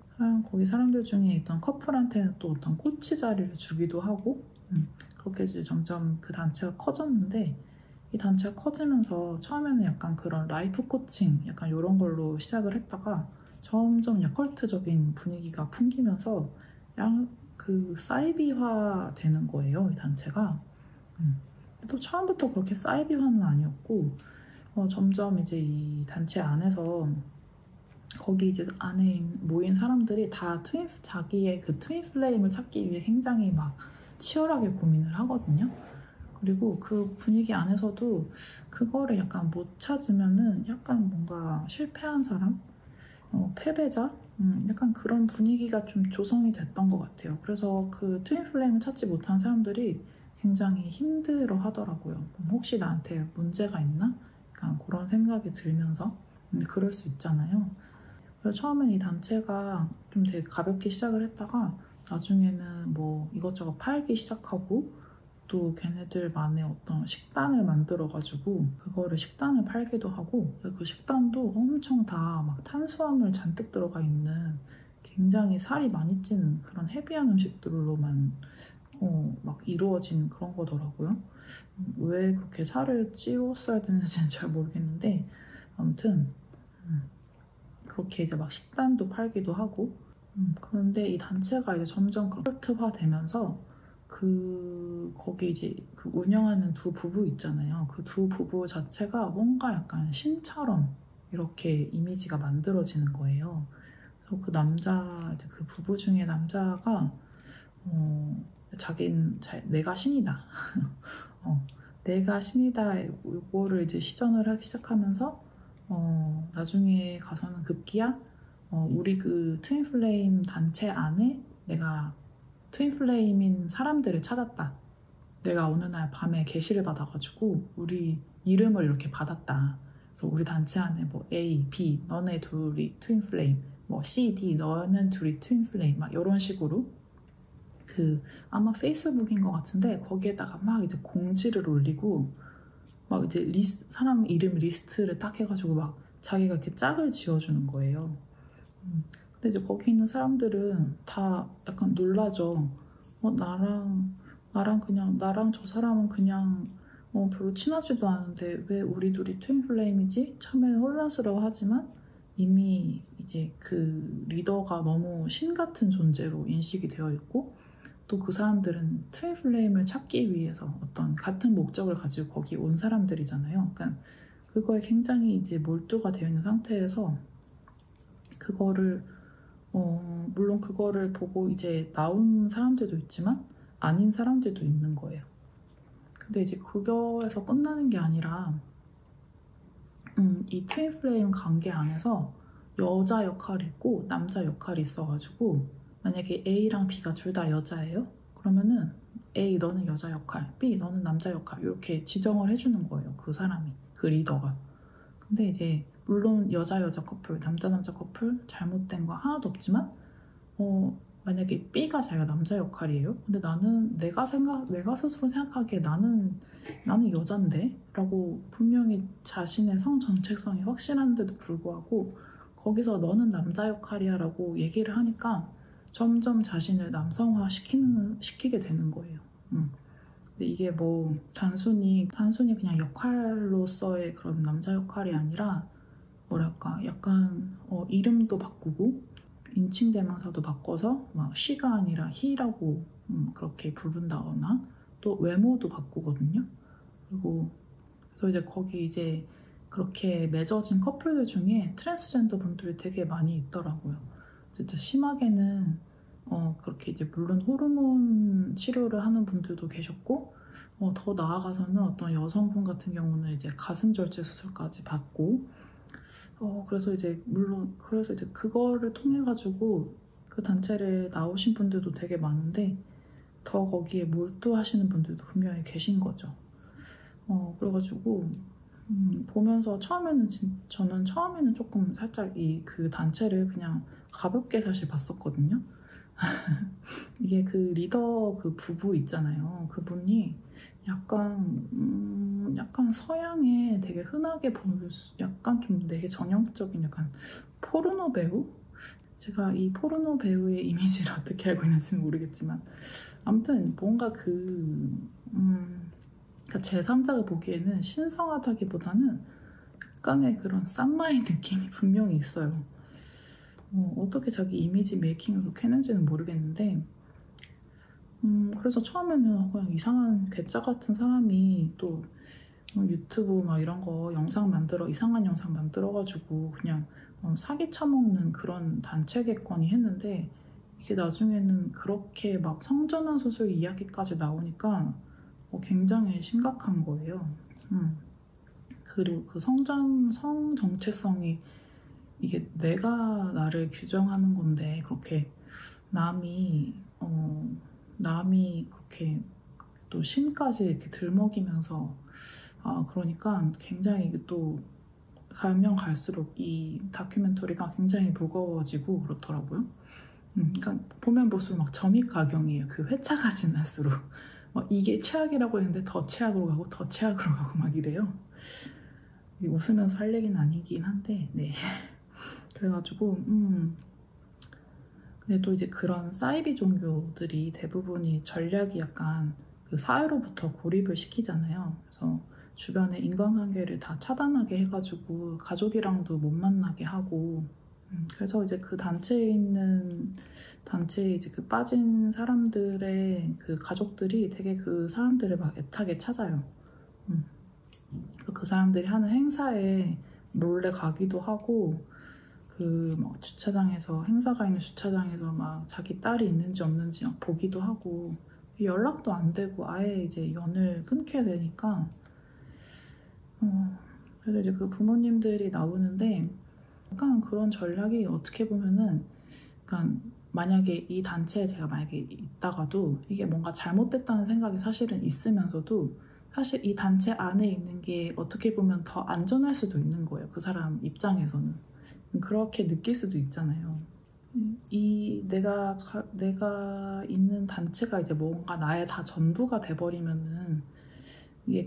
거기 사람들 중에 있던 커플한테는 또 어떤 코치 자리를 주기도 하고 그렇게 이제 점점 그 단체가 커졌는데 이 단체가 커지면서 처음에는 약간 그런 라이프 코칭 약간 이런 걸로 시작을 했다가 점점 야컬트적인 분위기가 풍기면서 그 사이비화 되는 거예요, 이 단체가. 또 처음부터 그렇게 사이비화는 아니었고 점점 이제 이 단체 안에서 거기 이제 안에 모인 사람들이 다 자기의 그 트윈 플레임을 찾기 위해 굉장히 막 치열하게 고민을 하거든요. 그리고 그 분위기 안에서도 그거를 약간 못 찾으면은 약간 뭔가 실패한 사람, 패배자, 약간 그런 분위기가 좀 조성이 됐던 것 같아요. 그래서 그 트윈 플레임을 찾지 못한 사람들이 굉장히 힘들어 하더라고요. 혹시 나한테 문제가 있나? 약간 그런 생각이 들면서 그럴 수 있잖아요. 그래서 처음엔 이 단체가 좀 되게 가볍게 시작을 했다가 나중에는 뭐 이것저것 팔기 시작하고 또 걔네들만의 어떤 식단을 만들어가지고 그거를 식단을 팔기도 하고 그 식단도 엄청 다 막 탄수화물 잔뜩 들어가 있는 굉장히 살이 많이 찌는 그런 헤비한 음식들로만 막 이루어진 그런 거더라고요. 왜 그렇게 살을 찌웠어야 되는지는 잘 모르겠는데 아무튼 그렇게 이제 막 식단도 팔기도 하고 그런데 이 단체가 이제 점점 컬트화 되면서 거기 이제 그 운영하는 두 부부 있잖아요. 그 두 부부 자체가 뭔가 약간 신처럼 이렇게 이미지가 만들어지는 거예요. 그래서 이제 그 부부 중에 남자가 내가 신이다. 내가 신이다. 이거를 이제 시전을 하기 시작하면서 나중에 가서는 급기야 우리 그 트윈플레임 단체 안에 내가 트윈플레임인 사람들을 찾았다. 내가 어느 날 밤에 게시를 받아가지고 우리 이름을 이렇게 받았다. 그래서 우리 단체 안에 뭐 A, B, 너네 둘이 트윈플레임, 뭐 C, D, 너는 둘이 트윈플레임 막 이런 식으로 아마 페이스북인 것 같은데 거기에다가 막 이제 공지를 올리고 막 이제 사람 이름 리스트를 딱 해가지고 막 자기가 이렇게 짝을 지어주는 거예요. 근데 이제 거기 있는 사람들은 다 약간 놀라죠. 나랑 저 사람은 그냥 별로 친하지도 않은데 왜 우리 둘이 트윈 플레임이지? 처음에는 혼란스러워하지만 이미 이제 그 리더가 너무 신 같은 존재로 인식이 되어 있고 또 그 사람들은 트윈 플레임을 찾기 위해서 어떤 같은 목적을 가지고 거기 온 사람들이잖아요. 그러니까 그거에 굉장히 이제 몰두가 되어 있는 상태에서 그거를 물론 그거를 보고 이제 나온 사람들도 있지만 아닌 사람들도 있는 거예요. 근데 이제 그거에서 끝나는 게 아니라 이 트윈 플레임 관계 안에서 여자 역할이 있고 남자 역할이 있어가지고 만약에 A랑 B가 둘 다 여자예요? 그러면은 A 너는 여자 역할, B 너는 남자 역할 이렇게 지정을 해주는 거예요. 그 사람이, 그 리더가. 근데 이제 물론 여자 커플, 남자 커플 잘못된 거 하나도 없지만 만약에 B가 자기가 남자 역할이에요. 근데 나는 내가 스스로 생각하기에 나는 여잔데? 라고 분명히 자신의 성 정체성이 확실한데도 불구하고 거기서 너는 남자 역할이야 라고 얘기를 하니까 점점 자신을 남성화 시키게 되는 거예요. 근데 이게 뭐 단순히 그냥 역할로서의 그런 남자 역할이 아니라 뭐랄까 약간 이름도 바꾸고 인칭 대명사도 바꿔서 막 she가 아니라 he라고 그렇게 부른다거나 또 외모도 바꾸거든요. 그리고 그래서 이제 거기 이제 그렇게 맺어진 커플들 중에 트랜스젠더 분들이 되게 많이 있더라고요. 진짜 심하게는 그렇게 이제 물론 호르몬 치료를 하는 분들도 계셨고 더 나아가서는 어떤 여성분 같은 경우는 이제 가슴 절제 수술까지 받고 그래서 이제 그거를 통해 가지고 그 단체를 나오신 분들도 되게 많은데 더 거기에 몰두하시는 분들도 분명히 계신 거죠. 그래가지고 보면서 저는 처음에는 조금 살짝 그 단체를 그냥 가볍게 사실 봤었거든요. 이게 그 리더 그 부부 있잖아요. 그분이 약간 서양에 되게 흔하게 보는 약간 좀 되게 전형적인 약간 포르노 배우? 제가 이 포르노 배우의 이미지를 어떻게 알고 있는지는 모르겠지만 아무튼 뭔가 그러니까 제3자가 보기에는 신성하다기보다는 약간의 그런 쌈마이 느낌이 분명히 있어요. 어떻게 자기 이미지 메이킹을 그렇게 했는지는 모르겠는데 그래서 처음에는 그냥 이상한 괴짜 같은 사람이 또 유튜브 막 이런 거 이상한 영상 만들어가지고 그냥 사기 쳐먹는 그런 단체겠거니 했는데 이게 나중에는 그렇게 막 성전환 수술 이야기까지 나오니까 굉장히 심각한 거예요. 그리고 그 성 정체성이 이게 내가 나를 규정하는 건데 그렇게 남이 그렇게 또 신까지 이렇게 들먹이면서 그러니까 굉장히 또 가면 갈수록 이 다큐멘터리가 굉장히 무거워지고 그렇더라고요. 그러니까 보면 볼수록 막 점입가경이에요. 그 회차가 지날수록 이게 최악이라고 했는데 더 최악으로 가고 더 최악으로 가고 막 이래요. 웃으면서 할 얘기는 아니긴 한데 네. 그래가지고 근데 또 이제 그런 사이비 종교들이 대부분이 전략이 약간 그 사회로부터 고립을 시키잖아요. 그래서 주변의 인간관계를 다 차단하게 해가지고 가족이랑도 못 만나게 하고 그래서 이제 그 단체에 이제 그 빠진 사람들의 그 가족들이 되게 그 사람들을 막 애타게 찾아요. 그 사람들이 하는 행사에 몰래 가기도 하고 막 행사가 있는 주차장에서 막 자기 딸이 있는지 없는지 막 보기도 하고 연락도 안 되고 아예 이제 연을 끊게 되니까 그래서 이제 그 부모님들이 나오는데 약간 그런 전략이 어떻게 보면은 그러니까 만약에 이 단체에 제가 만약에 있다가도 이게 뭔가 잘못됐다는 생각이 사실은 있으면서도 사실 이 단체 안에 있는 게 어떻게 보면 더 안전할 수도 있는 거예요. 그 사람 입장에서는. 그렇게 느낄 수도 있잖아요. 내가 있는 단체가 이제 뭔가 나의 다 전부가 돼버리면은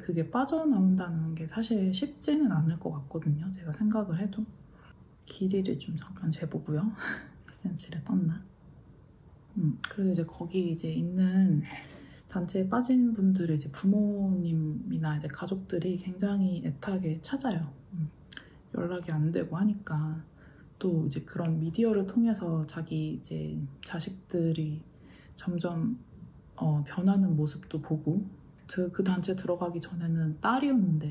그게 빠져나온다는 게 사실 쉽지는 않을 것 같거든요. 제가 생각을 해도. 길이를 좀 잠깐 재보고요. 몇 센치를 떴나? 그래서 이제 거기 이제 있는 단체에 빠진 분들의 이제 부모님이나 이제 가족들이 굉장히 애타게 찾아요. 연락이 안 되고 하니까 또 이제 그런 미디어를 통해서 자기 이제 자식들이 점점 변하는 모습도 보고 그 단체 들어가기 전에는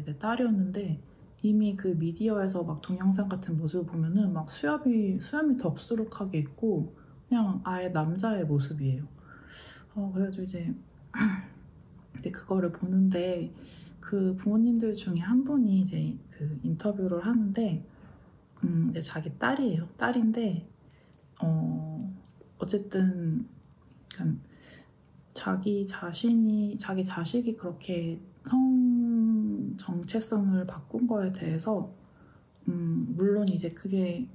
내 딸이었는데 이미 그 미디어에서 막 동영상 같은 모습을 보면은 막 수염이 덥수룩하게 있고 그냥 아예 남자의 모습이에요. 그래가지고 이제 근데 그거를 보는데 그 부모님들 중에 한 분이 이제 그 인터뷰를 하는데 이제 자기 딸이에요. 딸인데 어쨌든 자기 자식이 그렇게 성 정체성을 바꾼 거에 대해서 물론 이제 그게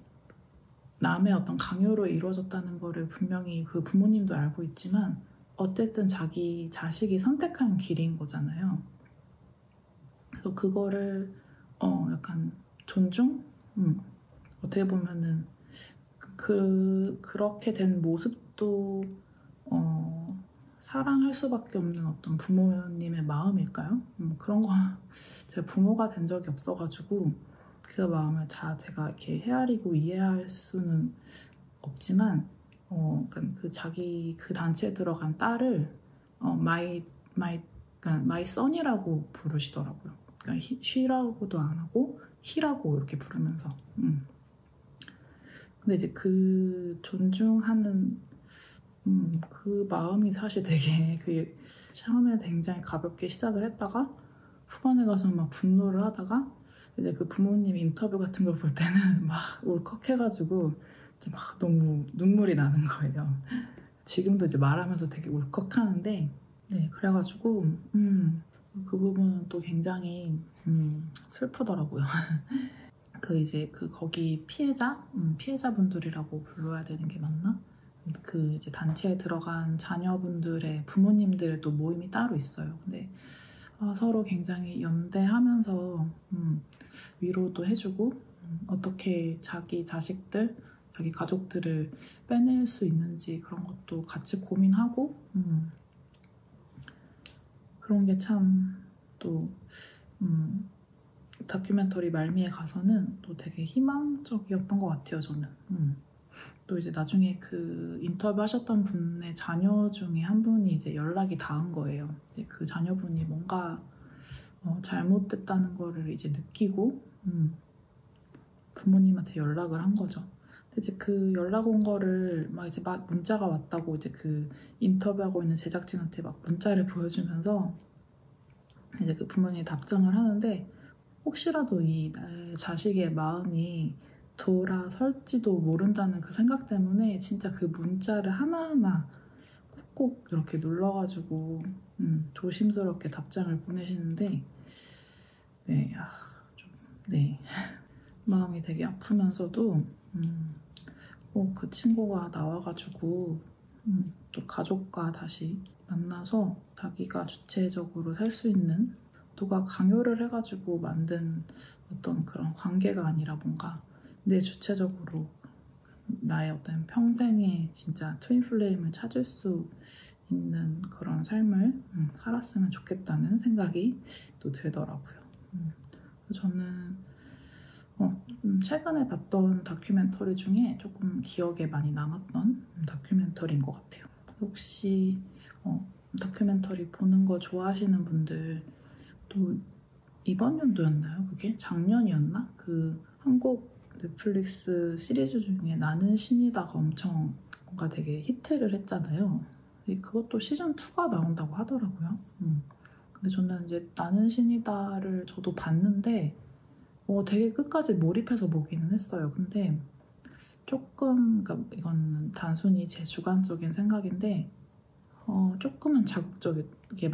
남의 어떤 강요로 이루어졌다는 거를 분명히 그 부모님도 알고 있지만 어쨌든 자기 자식이 선택한 길인 거잖아요. 그래서 그거를 약간 존중? 어떻게 보면은 그렇게 된 모습도 사랑할 수밖에 없는 어떤 부모님의 마음일까요? 그런 거 제가 부모가 된 적이 없어가지고 그 마음을 제가 이렇게 헤아리고 이해할 수는 없지만 그러니까 그 단체에 들어간 딸을 그러니까 my son이라고 부르시더라고요. 그러니까 she라고도 안 하고 he라고 이렇게 부르면서. 근데 이제 그 존중하는 그 마음이 사실 되게 처음에 굉장히 가볍게 시작을 했다가 후반에 가서 막 분노를 하다가 이제 그 부모님 인터뷰 같은 걸 볼 때는 막 울컥해가지고 이제 막 너무 눈물이 나는 거예요. 지금도 이제 말하면서 되게 울컥하는데 네, 그래가지고 그 부분은 또 굉장히 슬프더라고요. 거기 피해자분들이라고 불러야 되는 게 맞나? 이제 단체에 들어간 자녀분들의 부모님들의 또 모임이 따로 있어요. 근데 서로 굉장히 연대하면서 위로도 해주고 어떻게 자기 자식들, 자기 가족들을 빼낼 수 있는지 그런 것도 같이 고민하고 그런 게 참 또 다큐멘터리 말미에 가서는 또 되게 희망적이었던 것 같아요, 저는. 또 이제 나중에 그 인터뷰 하셨던 분의 자녀 중에 한 분이 이제 연락이 닿은 거예요. 이제 그 자녀분이 뭔가 잘못됐다는 거를 이제 느끼고 부모님한테 연락을 한 거죠. 근데 이제 그 연락 온 거를 막 문자가 왔다고 이제 그 인터뷰하고 있는 제작진한테 막 문자를 보여주면서 이제 그 부모님이 답장을 하는데 혹시라도 이 자식의 마음이 돌아설지도 모른다는 그 생각 때문에 진짜 그 문자를 하나하나 꾹꾹 이렇게 눌러가지고 조심스럽게 답장을 보내시는데 네, 마음이 되게 아프면서도 그 친구가 나와가지고 또 가족과 다시 만나서 자기가 주체적으로 살 수 있는 누가 강요를 해가지고 만든 어떤 그런 관계가 아니라 뭔가 내 주체적으로 나의 어떤 평생의 진짜 트윈플레임을 찾을 수 있는 그런 삶을 살았으면 좋겠다는 생각이 또 들더라고요. 저는 최근에 봤던 다큐멘터리 중에 조금 기억에 많이 남았던 다큐멘터리인 것 같아요. 혹시 다큐멘터리 보는 거 좋아하시는 분들 또 이번 연도였나요? 그게? 작년이었나? 그 한국 넷플릭스 시리즈 중에 나는 신이다가 엄청 뭔가 되게 히트를 했잖아요. 그것도 시즌2가 나온다고 하더라고요. 근데 저는 이제 나는 신이다를 저도 봤는데 되게 끝까지 몰입해서 보기는 했어요. 근데 그러니까 이건 단순히 제 주관적인 생각인데 조금은 자극적이게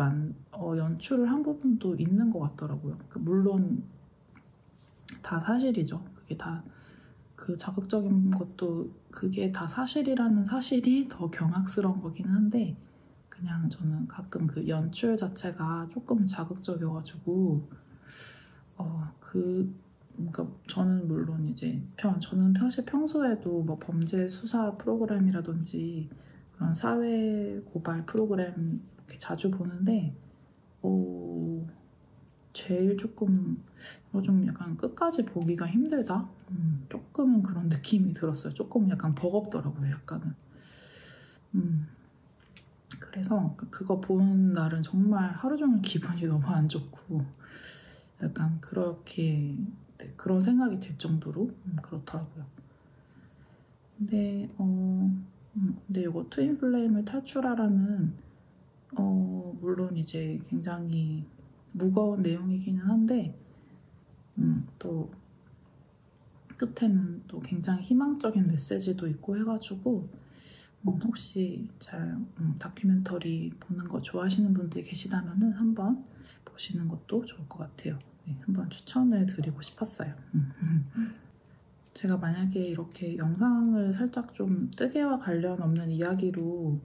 연출을 한 부분도 있는 것 같더라고요. 물론 다 사실이죠. 그게 다 그 자극적인 것도 그게 다 사실이라는 사실이 더 경악스러운 거기는 한데 그냥 저는 가끔 그 연출 자체가 조금 자극적이어가지고 그러니까 저는 물론 이제 저는 사실 평소에도 뭐 범죄 수사 프로그램이라든지 그런 사회 고발 프로그램 이렇게 자주 보는데 제일 좀 약간 끝까지 보기가 힘들다? 조금은 그런 느낌이 들었어요. 조금 약간 버겁더라고요, 약간은. 그래서 그거 보는 날은 정말 하루 종일 기분이 너무 안 좋고 약간 그렇게 그런 생각이 들 정도로 그렇더라고요. 근데 이거 트윈 플레임을 탈출하라는 물론 이제 굉장히 무거운 내용이기는 한데 또 끝에는 또 굉장히 희망적인 메시지도 있고 해가지고 혹시 다큐멘터리 보는 거 좋아하시는 분들이 계시다면은 한번 보시는 것도 좋을 것 같아요. 네, 한번 추천을 드리고 싶었어요. 제가 만약에 이렇게 영상을 살짝 좀 뜨개와 관련 없는 이야기로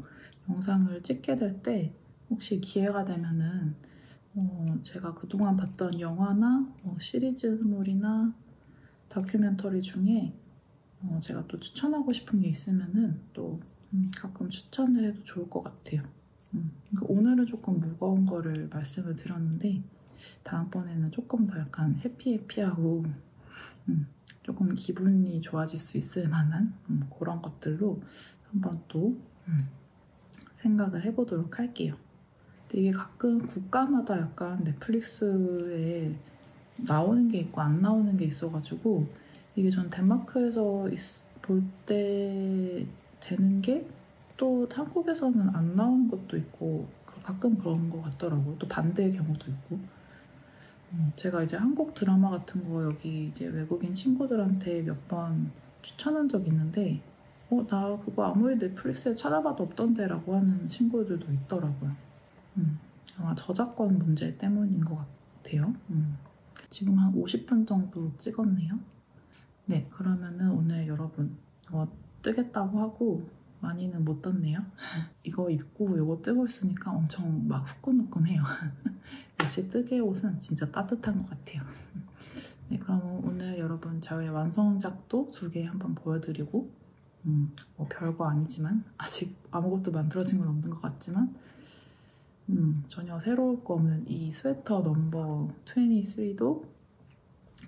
영상을 찍게 될 때 혹시 기회가 되면은 제가 그동안 봤던 영화나 시리즈물이나 다큐멘터리 중에 제가 또 추천하고 싶은 게 있으면은 또 가끔 추천을 해도 좋을 것 같아요. 그러니까 오늘은 조금 무거운 거를 말씀을 드렸는데 다음번에는 조금 더 약간 해피해피하고 조금 기분이 좋아질 수 있을 만한 그런 것들로 한번 또 생각을 해보도록 할게요. 근데 이게 가끔 국가마다 약간 넷플릭스에 나오는 게 있고 안 나오는 게 있어가지고 이게 전 덴마크에서 볼 때 되는 게 또 한국에서는 안 나오는 것도 있고 가끔 그런 것 같더라고요. 또 반대의 경우도 있고. 제가 이제 한국 드라마 같은 거 여기 이제 외국인 친구들한테 몇 번 추천한 적 있는데 나 그거 아무리 넷플릭스에 찾아봐도 없던데 라고 하는 친구들도 있더라고요. 아마 저작권 문제 때문인 것 같아요. 지금 한 50분 정도 찍었네요. 네, 그러면은 오늘 여러분 뜨겠다고 하고 많이는 못 떴네요. 이거 입고 이거 뜨고 있으니까 엄청 막 후끈후끈해요. 역시 뜨개 옷은 진짜 따뜻한 것 같아요. 네, 그럼 오늘 여러분 저의 완성작도 2개 한번 보여드리고 뭐 별거 아니지만 아직 아무것도 만들어진 건 없는 것 같지만 전혀 새로울 거 없는 이 스웨터 넘버 23도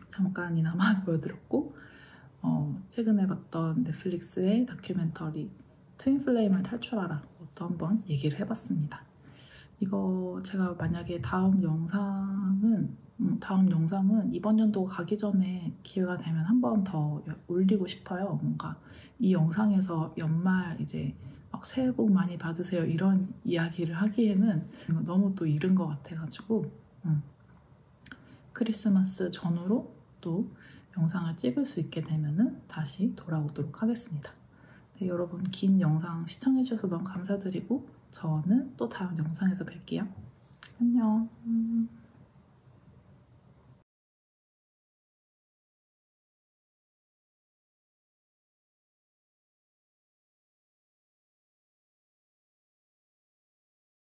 잠깐이나마 보여드렸고 최근에 봤던 넷플릭스의 다큐멘터리 트윈플레임을 탈출하라 그것도 한번 얘기를 해봤습니다. 이거 제가 만약에 다음 영상은 이번 연도 가기 전에 기회가 되면 한 번 더 올리고 싶어요. 뭔가 이 영상에서 연말 이제 막 새해 복 많이 받으세요 이런 이야기를 하기에는 너무 또 이른 것 같아가지고 크리스마스 전후로 또 영상을 찍을 수 있게 되면은 다시 돌아오도록 하겠습니다. 네, 여러분 긴 영상 시청해주셔서 너무 감사드리고 저는 또 다음 영상에서 뵐게요. 안녕.